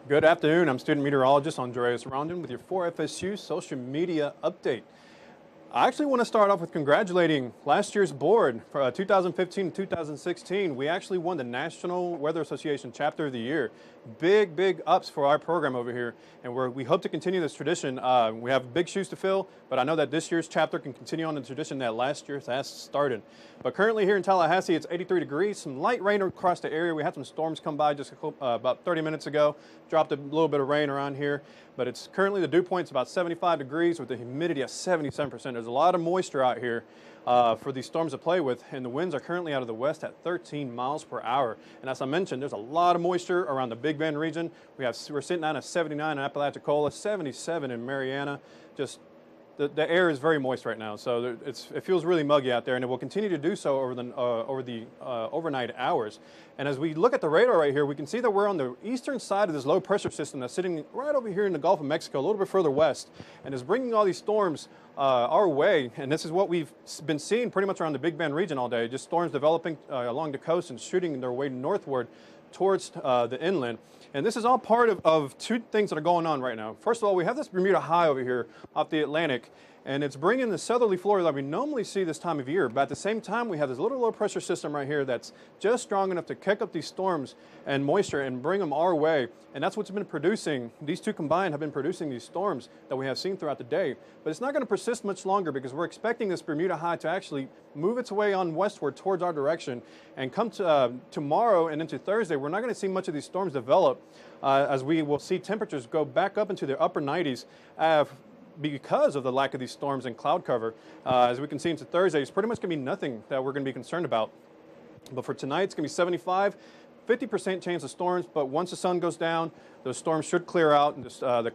Good afternoon. I'm student meteorologist Andres Rondon with your 4FSU social media update. I actually want to start off with congratulating last year's board for 2015 and 2016. We actually won the National Weather Association Chapter of the Year. Big ups for our program over here, and we hope to continue this tradition. We have big shoes to fill, but I know that this year's chapter can continue on the tradition that last year's has started. But currently here in Tallahassee, it's 83 degrees, some light rain across the area. We had some storms come by just about 30 minutes ago, dropped a little bit of rain around here, but it's currently the dew point's about 75 degrees with the humidity at 77%. There's a lot of moisture out here for these storms to play with, and the winds are currently out of the west at 13 miles per hour. And as I mentioned, there's a lot of moisture around the Big Bend region. We're sitting down at 79 in Apalachicola, 77 in Mariana. Just the air is very moist right now, so it feels really muggy out there, and it will continue to do so over the overnight hours. And as we look at the radar right here, we can see that we're on the eastern side of this low pressure system that's sitting right over here in the Gulf of Mexico, a little bit further west, and is bringing all these storms our way. And this is what we've been seeing pretty much around the Big Bend region all day, just storms developing along the coast and shooting their way northward towards the inland. And this is all part of two things that are going on right now. First of all, we have this Bermuda high over here off the Atlantic, and it's bringing the southerly Florida that we normally see this time of year. But at the same time, we have this little low pressure system right here that's just strong enough to kick up these storms and moisture and bring them our way. And that's what's been producing, these two combined have been producing these storms that we have seen throughout the day. But it's not going to persist much longer because we're expecting this Bermuda high to actually move its way on westward towards our direction. And come to tomorrow and into Thursday, we're not going to see much of these storms develop as we will see temperatures go back up into the upper 90s. Because of the lack of these storms and cloud cover. As we can see into Thursday, it's pretty much going to be nothing that we're going to be concerned about. But for tonight, it's going to be 75, 50% chance of storms, but once the sun goes down, those storms should clear out, and the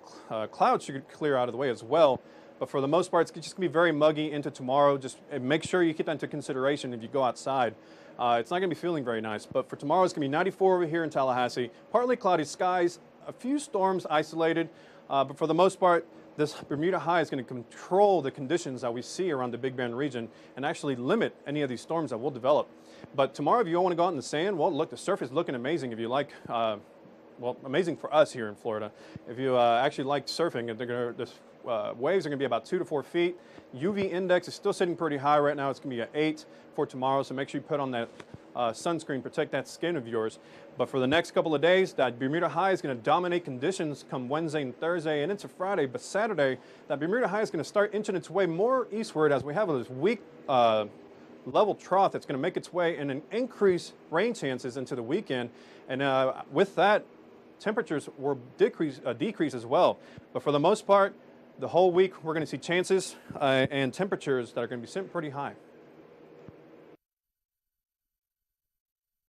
clouds should clear out of the way as well. But for the most part, it's just going to be very muggy into tomorrow. Just make sure you keep that into consideration if you go outside. It's not going to be feeling very nice. But for tomorrow, it's going to be 94 over here in Tallahassee, partly cloudy skies, a few storms isolated, but for the most part, this Bermuda high is going to control the conditions that we see around the Big Bend region and actually limit any of these storms that will develop. But tomorrow, if you want to go out in the sand, well, look, the surf is looking amazing if you like, well, amazing for us here in Florida. If you actually like surfing, the waves are going to be about 2 to 4 feet. UV index is still sitting pretty high right now. It's going to be at 8 for tomorrow, so make sure you put on that sunscreen, protect that skin of yours. But for the next couple of days, that Bermuda high is going to dominate conditions come Wednesday and Thursday and into Friday. But Saturday, that Bermuda high is going to start inching its way more eastward as we have this weak level trough that's going to make its way and increase rain chances into the weekend. And with that, temperatures will decrease as well. But for the most part, the whole week, we're going to see chances and temperatures that are going to be sitting pretty high.